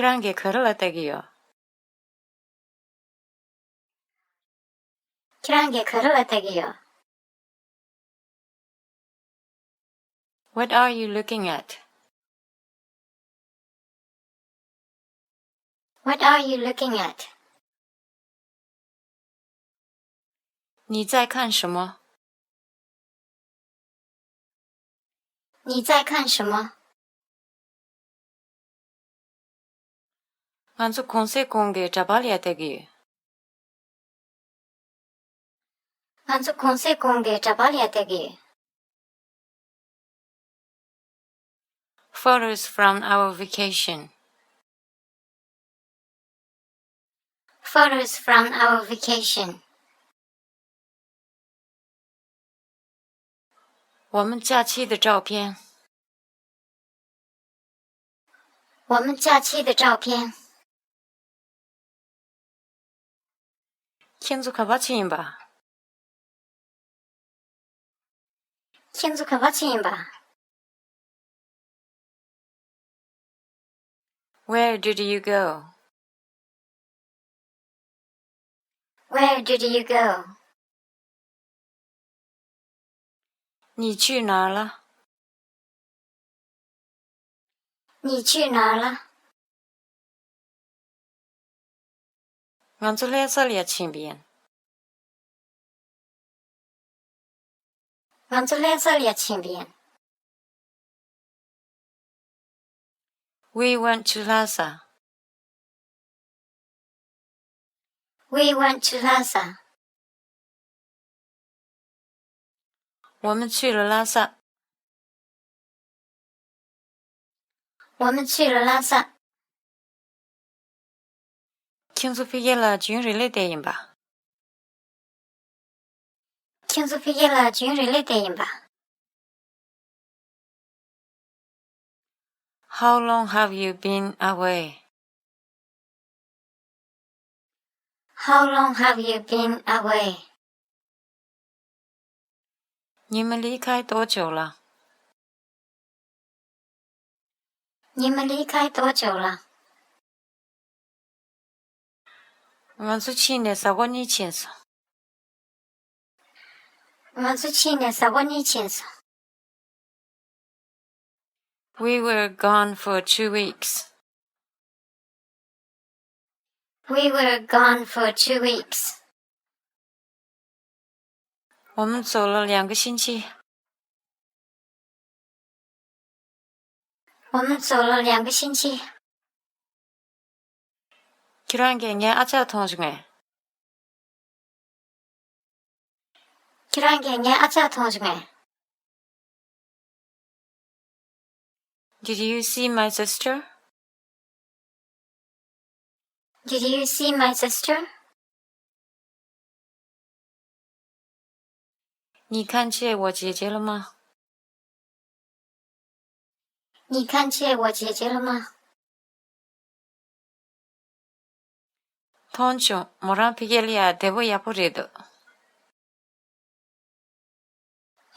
Kirange karalategiyo. Kirange karalategiyo. What are you looking at? What are you looking at? 你在看什么？你在看什么？ Anzu konse konge jabaliategi. Anzu konse konge jabaliategi. Photos from our vacation. Photos from our vacation. 我们假期的照片。我们假期的照片。 Kinzu kabachimba. Kinzu kabachimba. Where did you go? Where did you go? 你去哪儿了？你去哪儿了？ Anzu lesaliachimbian. Anzu lesaliachimbian. We went to Lhasa. We went to Lhasa. 我们去了拉萨。我们去了拉萨。 Kinzu pigela junrile deyin ba. Kinzu pigela junrile deyin ba. How long have you been away? How long have you been away? 你们离开多久了？你们离开多久了？ Anzu chine sagoni chinsa. 我们去年撒过你亲戚。 We were gone for 2 weeks. We were gone for 2 weeks. 我们走了2个星期。我们走了2个星期。 Kirange nge acha thonjnge. Kirange nge acha thonjnge. Did you see my sister? Did you see my sister? 你看见我姐姐了吗？你看见我姐姐了吗？ Thoncho moran pigelia devo yapurido.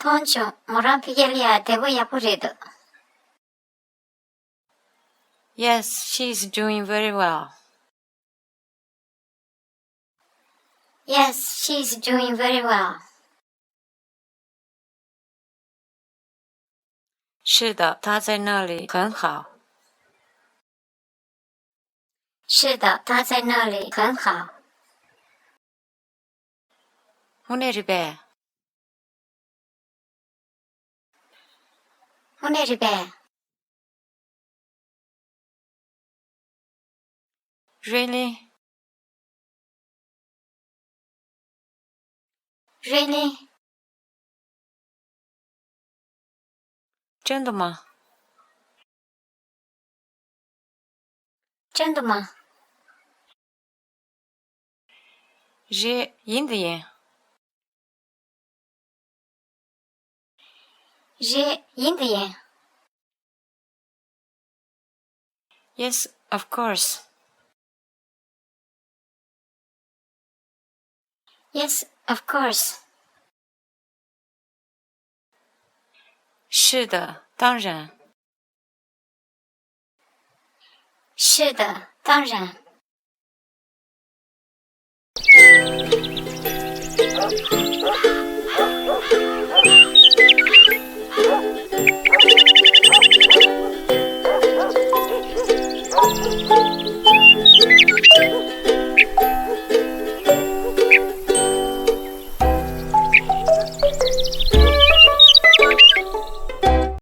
Toncho moran pigelia devo yapurido. Yes, she's doing very well. Yes, she's doing very well. 是的，她在那里很好。是的，她在那里很好。 Uneribe. Uneribe. Really? Really? 真的吗？真的吗？ J'ai Indien. J'ai Indien. Yes, of course. Yes, of course. 是的，当然。是的，当然。